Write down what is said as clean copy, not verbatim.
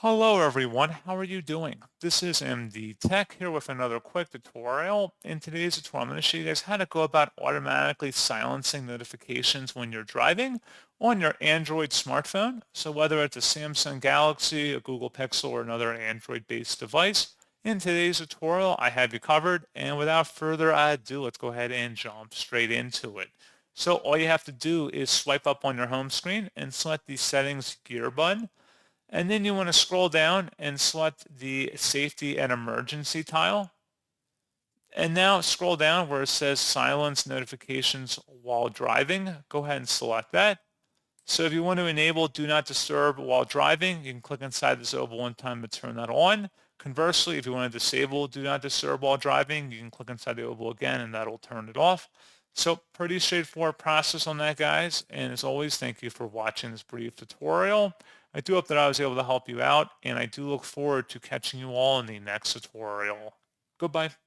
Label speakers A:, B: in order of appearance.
A: Hello everyone, how are you doing? This is MD Tech here with another quick tutorial. In today's tutorial, I'm going to show you guys how to go about automatically silencing notifications when you're driving on your Android smartphone. So whether it's a Samsung Galaxy, a Google Pixel, or another Android-based device, in today's tutorial, I have you covered. And without further ado, let's go ahead and jump straight into it. So all you have to do is swipe up on your home screen and select the settings gear button. And then you want to scroll down and select the safety and emergency tile. And now scroll down where it says silence notifications while driving. Go ahead and select that. So if you want to enable do not disturb while driving, you can click inside this oval one time to turn that on. Conversely, if you want to disable do not disturb while driving, you can click inside the oval again and that'll turn it off. So pretty straightforward process on that, guys. And as always, thank you for watching this brief tutorial. I do hope that I was able to help you out, and I do look forward to catching you all in the next tutorial. Goodbye.